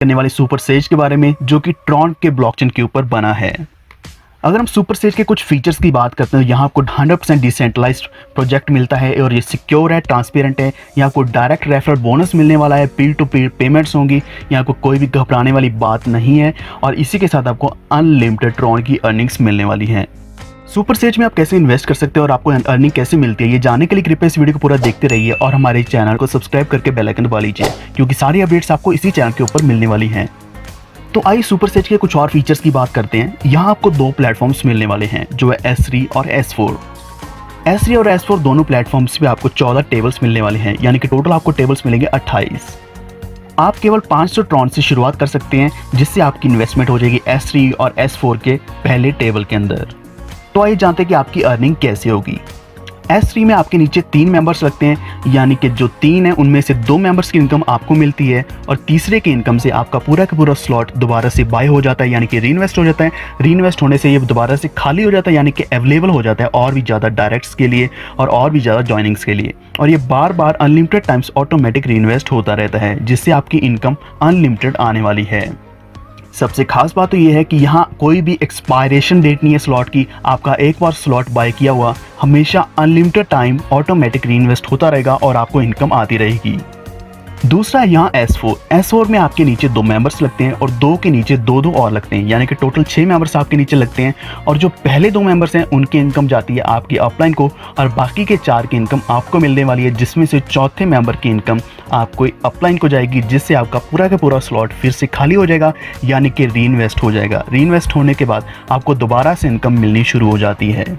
करने वाले super says के बारे में, जो कि ट्रॉन के ब्लॉकचेन के ऊपर बना है। अगर हम सुपर सेज के कुछ फीचर्स की बात करते हैं, यहाँ आपको 100% डिसेंट्रलाइज्ड प्रोजेक्ट मिलता है और ये सिक्योर है, ट्रांसपेरेंट है। यहाँ आपको डायरेक्ट रेफरल बोनस मिलने वाला है, पीर टू पीर पेमेंट्स होंगी, यहाँ आपको कोई भी घबराने वाली बात नहीं है और इसी के साथ आपको अनलिमिटेड ट्रॉन की अर्निंग्स मिलने वाली हैं। सुपर सेज में आप कैसे इन्वेस्ट कर सकते हैं और आपको अर्निंग कैसे मिलती है, ये जानने के लिए कृपया इस वीडियो को पूरा देखते रहिए और हमारे चैनल को सब्सक्राइब करके बेल आइकन दबा लीजिए, क्योंकि सारी अपडेट्स आपको इसी चैनल के ऊपर मिलने वाली हैं। तो आइए सुपर सेज के कुछ और फीचर्स की बात करते हैं। यहाँ आपको दो प्लेटफॉर्म्स मिलने वाले हैं, जो है S3 और S4। S3 और S4 दोनों प्लेटफॉर्म्स पे आपको 14 टेबल्स मिलने वाले हैं, यानी कि टोटल आपको टेबल्स मिलेंगे 28। आप केवल 500 ट्रॉन से शुरुआत कर सकते हैं, जिससे आपकी इन्वेस्टमेंट हो जाएगी S3 और S4 के पहले टेबल के अंदर। तो आइए जानते हैं कि आपकी अर्निंग कैसे होगी। S3 में आपके नीचे 3 मेंबर्स लगते हैं, यानी कि जो 3 हैं उनमें से 2 मेंबर्स की इनकम आपको मिलती है और तीसरे की इनकम से आपका पूरा का पूरा स्लॉट दोबारा से बाय हो जाता है, यानी कि रीइन्वेस्ट हो जाता है। रीइन्वेस्ट होने से ये दोबारा से खाली हो जाता है, यानी कि अवेलेबल हो जाता है और भी ज़्यादा डायरेक्ट्स के लिए और भी ज़्यादा जॉइनिंग्स के लिए। और ये बार बार अनलिमिटेड टाइम्स ऑटोमेटिक रीइन्वेस्ट होता रहता है, जिससे आपकी इनकम अनलिमिटेड आने वाली है। सबसे खास बात तो ये है कि यहाँ कोई भी एक्सपायरेशन डेट नहीं है स्लॉट की। आपका एक बार स्लॉट बाय किया हुआ हमेशा अनलिमिटेड टाइम ऑटोमेटिक रीइन्वेस्ट होता रहेगा और आपको इनकम आती रहेगी। दूसरा है यहाँ S4 में आपके नीचे 2 मेंबर्स लगते हैं और 2 के नीचे 2 और लगते हैं, यानी कि टोटल 6 मेंबर्स आपके नीचे लगते हैं। और जो पहले 2 मेंबर्स हैं उनकी इनकम जाती है आपकी अपलाइन को और बाकी के 4 की इनकम आपको मिलने वाली है, जिसमें से चौथे मेंबर की इनकम आपको अपलाइन को जाएगी, जिससे आपका पूरा का पूरा स्लॉट फिर से खाली हो जाएगा, यानी कि रीइन्वेस्ट हो जाएगा। रीइन्वेस्ट होने के बाद आपको दोबारा से इनकम मिलनी शुरू हो जाती है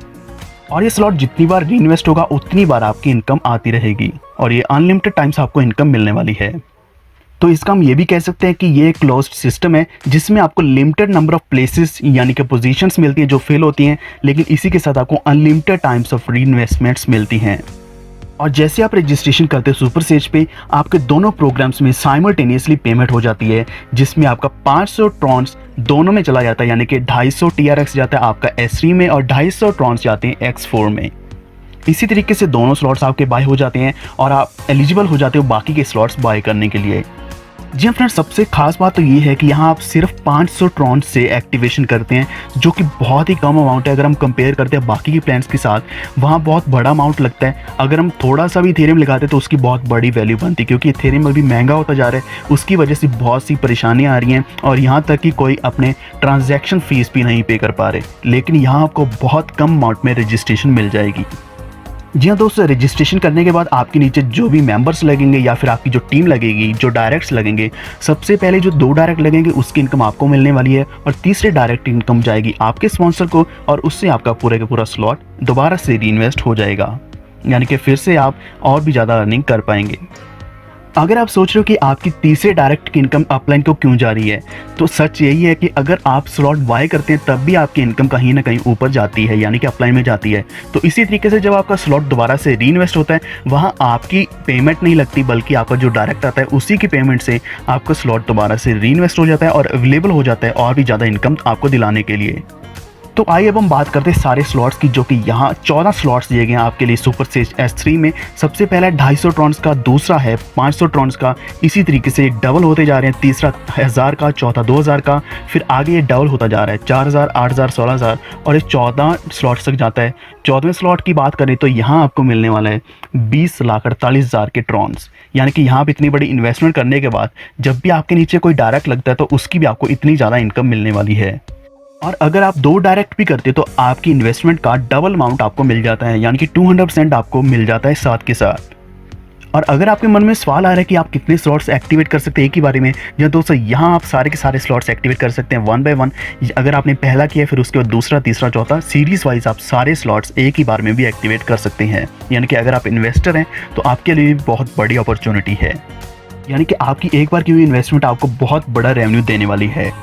और ये स्लॉट जितनी बार रीइन्वेस्ट होगा उतनी बार आपकी इनकम आती रहेगी और ये अनलिमिटेड टाइम्स आपको इनकम मिलने वाली है। तो इसका हम ये भी कह सकते हैं कि ये एक क्लोज्ड सिस्टम है, जिसमें आपको लिमिटेड नंबर ऑफ प्लेसेस यानी कि पोजीशंस मिलती हैं जो फिल होती हैं, लेकिन इसी के साथ आपको अनलिमिटेड टाइम्स ऑफ रीइन्वेस्टमेंट्स मिलती हैं। और जैसे आप रजिस्ट्रेशन करते हैं सुपर सेज पे, आपके दोनों प्रोग्राम्स में साइमल्टेनियसली पेमेंट हो जाती है, जिसमें आपका 500 ट्रॉन्स दोनों में चला जाता है, यानी कि 250 TRX जाता है आपका S3 में और 250 ट्रॉन्स जाते हैं X4 में। इसी तरीके से दोनों स्लॉट्स आपके बाय हो जाते हैं और आप एलिजिबल हो जाते हो बाकी के स्लॉट्स बाय करने के लिए। जी फ्रेंड्स, सबसे खास बात तो ये है कि यहाँ आप सिर्फ 500 ट्रॉन से एक्टिवेशन करते हैं, जो कि बहुत ही कम अमाउंट है। अगर हम कंपेयर करते हैं बाकी की प्लान्स के साथ, वहाँ बहुत बड़ा अमाउंट लगता है। अगर हम थोड़ा सा भी इथेरियम लगाते तो उसकी बहुत बड़ी वैल्यू बनती, क्योंकि इथेरियम अभी महंगा होता जा रहा है। उसकी वजह से बहुत सी परेशानियाँ आ रही हैं और यहाँ तक कि कोई अपने ट्रांजैक्शन फ़ीस भी नहीं पे कर पा रहे। लेकिन यहाँ आपको बहुत कम अमाउंट में रजिस्ट्रेशन मिल जाएगी। जी हाँ दोस्तों, रजिस्ट्रेशन करने के बाद आपके नीचे जो भी मेंबर्स लगेंगे या फिर आपकी जो टीम लगेगी, जो डायरेक्ट्स लगेंगे, सबसे पहले जो 2 डायरेक्ट लगेंगे उसकी इनकम आपको मिलने वाली है और तीसरे डायरेक्ट इनकम जाएगी आपके स्पॉन्सर को और उससे आपका पूरे का पूरा स्लॉट दोबारा से रीइन्वेस्ट हो जाएगा, यानी कि फिर से आप और भी ज़्यादा अर्निंग कर पाएंगे। अगर आप सोच रहे हो कि आपकी तीसरे डायरेक्ट की इनकम अपलाइन को क्यों जा रही है, तो सच यही है कि अगर आप स्लॉट बाय करते हैं तब भी आपकी इनकम कहीं ना कहीं ऊपर जाती है, यानी कि अपलाइन में जाती है। तो इसी तरीके से जब आपका स्लॉट दोबारा से रीइन्वेस्ट होता है, वहाँ आपकी पेमेंट नहीं लगती, बल्कि आपका जो डायरेक्ट आता है उसी की पेमेंट से आपका स्लॉट दोबारा से रीइन्वेस्ट हो जाता है और अवेलेबल हो जाता है और भी ज़्यादा इनकम आपको दिलाने के लिए। तो आइए अब हम बात करते हैं सारे स्लॉट्स की, जो कि यहाँ 14 स्लॉट्स दिए गए हैं आपके लिए सुपर सेज S3 में। सबसे पहला 250 ट्रॉन्स का, दूसरा है 500 ट्रॉन्स का। इसी तरीके से डबल होते जा रहे हैं, तीसरा 1000 का, चौथा 2000 का, फिर आगे ये डबल होता जा रहा है 4000, 8000, 16000 और ये 14 स्लॉट्स तक जाता है। 14वें स्लॉट की बात करें तो यहाँ आपको मिलने वाला है 20,48,000 के ट्रॉन्स, यानी कि यहाँ पर इतनी बड़ी इन्वेस्टमेंट करने के बाद जब भी आपके नीचे कोई डायरेक्ट लगता है तो उसकी भी आपको इतनी ज़्यादा इनकम मिलने वाली है। और अगर आप 2 डायरेक्ट भी करते तो आपकी इन्वेस्टमेंट का डबल अमाउंट आपको मिल जाता है, यानी कि 200% आपको मिल जाता है साथ के साथ। और अगर आपके मन में सवाल आ रहा है कि आप कितने स्लॉट्स एक्टिवेट कर सकते हैं एक ही बारे में, या दोस्तों यहाँ आप सारे के सारे स्लॉट्स एक्टिवेट कर सकते हैं 1 बाय 1। अगर आपने पहला किया फिर उसके बाद दूसरा, तीसरा, चौथा, सीरीज वाइज आप सारे स्लॉट्स एक ही बार में भी एक्टिवेट कर सकते हैं। यानी कि अगर आप इन्वेस्टर हैं तो आपके लिए बहुत बड़ी अपॉर्चुनिटी है, यानी कि आपकी एक बार की हुई इन्वेस्टमेंट आपको बहुत बड़ा रेवेन्यू देने वाली है।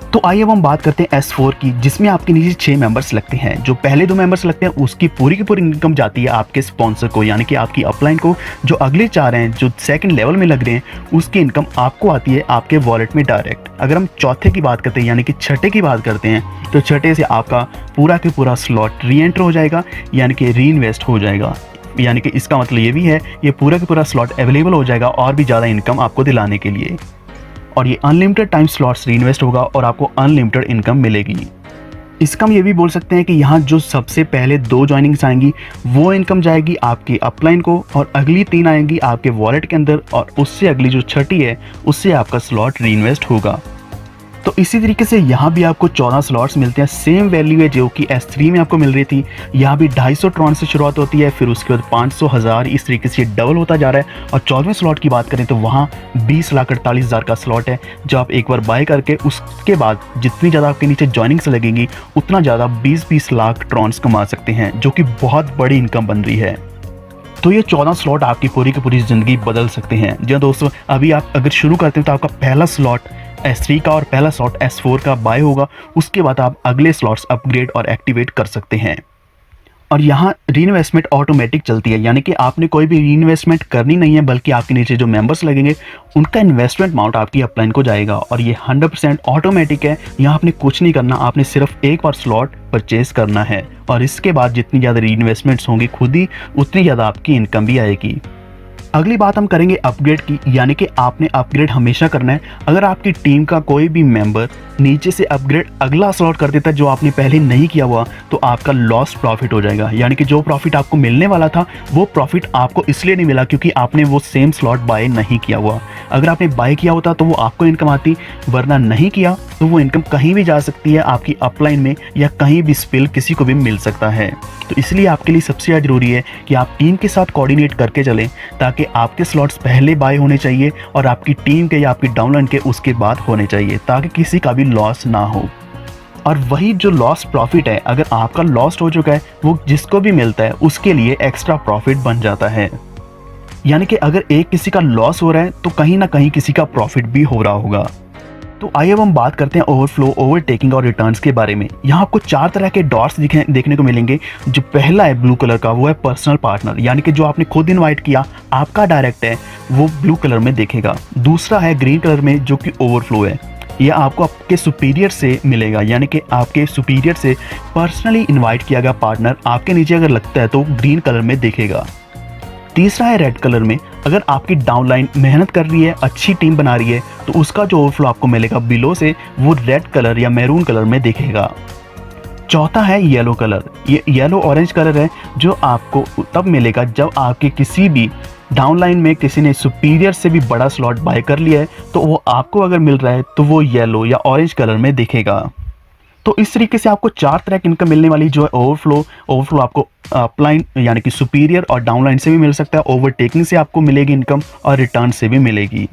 तो आइए अब हम बात करते हैं S4 की, जिसमें आपके नीचे 6 मेंबर्स लगते हैं। जो पहले 2 मेंबर्स लगते हैं उसकी पूरी की पूरी इनकम जाती है आपके स्पॉन्सर को, यानी कि आपकी अपलाइन को। जो अगले 4 हैं जो सेकंड लेवल में लग रहे हैं, उसकी इनकम आपको आती है आपके वॉलेट में डायरेक्ट। अगर हम चौथे की बात करते हैं, यानी कि छठे की बात करते हैं, तो छठे से आपका पूरा के पूरा स्लॉट री एंटर हो जाएगा, यानी कि री इन्वेस्ट हो जाएगा। यानी कि इसका मतलब ये भी है ये पूरा का पूरा स्लॉट अवेलेबल हो जाएगा और भी ज़्यादा इनकम आपको दिलाने के लिए। और ये अनलिमिटेड टाइम स्लॉट्स रीइन्वेस्ट होगा और आपको अनलिमिटेड इनकम मिलेगी। इसका हम ये भी बोल सकते हैं कि यहाँ जो सबसे पहले 2 जॉइनिंग्स आएंगी वो इनकम जाएगी आपकी अपलाइन को, और अगली 3 आएंगी आपके वॉलेट के अंदर, और उससे अगली जो छठी है उससे आपका स्लॉट रीइन्वेस्ट होगा। तो इसी तरीके से यहाँ भी आपको 14 स्लॉट्स मिलते हैं, सेम वैल्यू है जो कि S3 में आपको मिल रही थी। यहाँ भी 250 ट्रॉन से शुरुआत होती है, फिर उसके बाद 500, 1000, इस तरीके से डबल होता जा रहा है। और 14वें स्लॉट की बात करें तो वहाँ 20,48,000 का स्लॉट है, जो आप एक बार बाय करके उसके बाद जितनी ज़्यादा आपके नीचे जॉइनिंग्स लगेंगी उतना ज़्यादा 20-20 लाख ट्रॉन्स कमा सकते हैं, जो कि बहुत बड़ी इनकम बन रही है। तो ये 14 स्लॉट आपकी पूरी की पूरी ज़िंदगी बदल सकते हैं। जी दोस्तों, अभी आप अगर शुरू करते हैं तो आपका पहला स्लॉट S3 का और पहला स्लॉट S4 का बाय होगा, उसके बाद आप अगले स्लॉट्स अपग्रेड और एक्टिवेट कर सकते हैं। और यहाँ रीइन्वेस्टमेंट ऑटोमेटिक चलती है, यानी कि आपने कोई भी रीइन्वेस्टमेंट करनी नहीं है, बल्कि आपके नीचे जो मेंबर्स लगेंगे उनका इन्वेस्टमेंट अमाउंट आपकी अपलाइन को जाएगा, और ये 100% ऑटोमेटिक है। यहाँ आपने कुछ नहीं करना, आपने सिर्फ एक बार स्लॉट परचेज करना है, और इसके बाद जितनी ज़्यादा रीइन्वेस्टमेंट्स होंगी खुद ही उतनी ज़्यादा आपकी इनकम भी आएगी। अगली बात हम करेंगे अपग्रेड की, यानी कि आपने अपग्रेड हमेशा करना है। अगर आपकी टीम का कोई भी मेंबर नीचे से अपग्रेड अगला स्लॉट कर देता है जो आपने पहले नहीं किया हुआ, तो आपका लॉस्ट प्रॉफिट हो जाएगा। यानी कि जो प्रॉफिट आपको मिलने वाला था वो प्रॉफिट आपको इसलिए नहीं मिला क्योंकि आपने वो सेम स्लॉट बाय नहीं किया हुआ। अगर आपने बाय किया होता तो वो आपको इनकम आती, वरना नहीं किया तो वो इनकम कहीं भी जा सकती है आपकी अपलाइन में, या कहीं भी स्पिल किसी को भी मिल सकता है। तो इसलिए आपके लिए सबसे ज़्यादा ज़रूरी है कि आप टीम के साथ कोऑर्डिनेट करके चलें, ताकि आपके स्लॉट्स पहले बाय होने चाहिए और आपकी टीम के या आपकी डाउनलाइन के उसके बाद होने चाहिए, ताकि किसी का भी लॉस ना हो। और वही जो लॉस प्रॉफिट है, अगर आपका लॉस हो चुका है, वो जिसको भी मिलता है उसके लिए एक्स्ट्रा प्रॉफिट बन जाता है। यानी कि अगर एक किसी का लॉस हो रहा है तो कहीं ना कहीं किसी का प्रॉफिट भी हो रहा होगा। तो आइए अब हम बात करते हैं ओवरफ्लो, ओवरटेकिंग और रिटर्न्स के बारे में। यहाँ आपको 4 तरह के डॉट्स देखने को मिलेंगे। जो पहला है ब्लू कलर का, वो है पर्सनल पार्टनर, यानी कि जो आपने खुद इनवाइट किया, आपका डायरेक्ट है, वो ब्लू कलर में दिखेगा। दूसरा है ग्रीन कलर में, जो कि ओवरफ्लो है, यह आपको आपके सुपीरियर से मिलेगा, यानी कि आपके सुपीरियर से पर्सनली इन्वाइट किया गया पार्टनर आपके नीचे अगर लगता है तो ग्रीन कलर में दिखेगा। तीसरा है रेड कलर में, अगर आपकी डाउनलाइन मेहनत कर रही है, अच्छी टीम बना रही है, तो उसका जो ओवरफ्लो आपको मिलेगा बिलो से, वो रेड कलर या मैरून कलर में दिखेगा। चौथा है येलो कलर, ये येलो ऑरेंज कलर है, जो आपको तब मिलेगा जब आपके किसी भी डाउनलाइन में किसी ने सुपीरियर से भी बड़ा स्लॉट बाय कर लिया है, तो वो आपको अगर मिल रहा है तो वो येलो या ऑरेंज कलर में दिखेगा। तो इस तरीके से आपको 4 तरह की इनकम मिलने वाली, जो है ओवरफ्लो आपको अपलाइन यानी कि सुपीरियर और डाउनलाइन से भी मिल सकता है, ओवरटेकिंग से आपको मिलेगी इनकम, और रिटर्न से भी मिलेगी।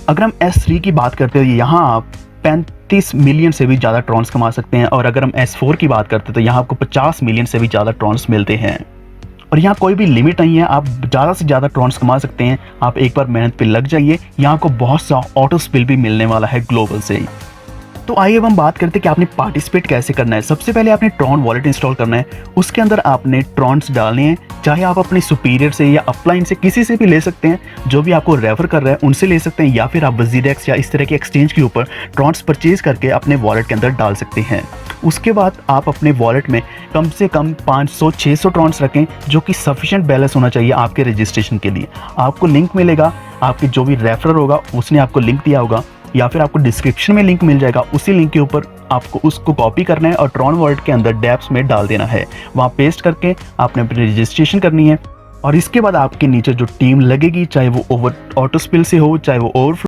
अगर हम S3 की बात करते हैं, यहाँ आप 35 मिलियन से भी ज़्यादा ट्रॉन्स कमा सकते हैं, और अगर हम S4 की बात करते हैं तो यहाँ आपको 50 मिलियन से भी ज़्यादा ट्रॉन्स मिलते हैं। और यहाँ कोई भी लिमिट नहीं है, आप ज़्यादा से ज़्यादा ट्रॉन्स कमा सकते हैं। आप एक बार मेहनत पे लग जाइए, यहाँ आपको बहुत सा ऑटो स्पिल भी मिलने वाला है ग्लोबल से। तो आइए अब हम बात करते हैं कि आपने पार्टिसिपेट कैसे करना है। सबसे पहले आपने ट्रॉन वॉलेट इंस्टॉल करना है, उसके अंदर आपने ट्रॉन्स डालने हैं, चाहे आप अपने सुपीरियर से या अपलाइन से किसी से भी ले सकते हैं, जो भी आपको रेफर कर रहा है उनसे ले सकते हैं, या फिर आप वजीरेक्स या इस तरह के एक्सचेंज के ऊपर ट्रॉन्स परचेज करके अपने वॉलेट के अंदर डाल सकते हैं। उसके बाद आप अपने वॉलेट में कम से कम 500-600 ट्रॉन्स रखें, जो कि सफिशिएंट बैलेंस होना चाहिए आपके रजिस्ट्रेशन के लिए। आपको लिंक मिलेगा, आपके जो भी रेफरर होगा उसने आपको लिंक दिया होगा, या फिर आपको डिस्क्रिप्शन में लिंक मिल जाएगा, उसी लिंक के ऊपर आपको उसको कॉपी करना है और ट्रॉन वॉलेट के अंदर डैप्स में डाल देना है। वहाँ पेस्ट करके आपने अपनी रजिस्ट्रेशन करनी है, और इसके बाद आपके नीचे जो टीम लगेगी, चाहे वो ऑटो स्पिल से हो, चाहे वो ओवरफ्लो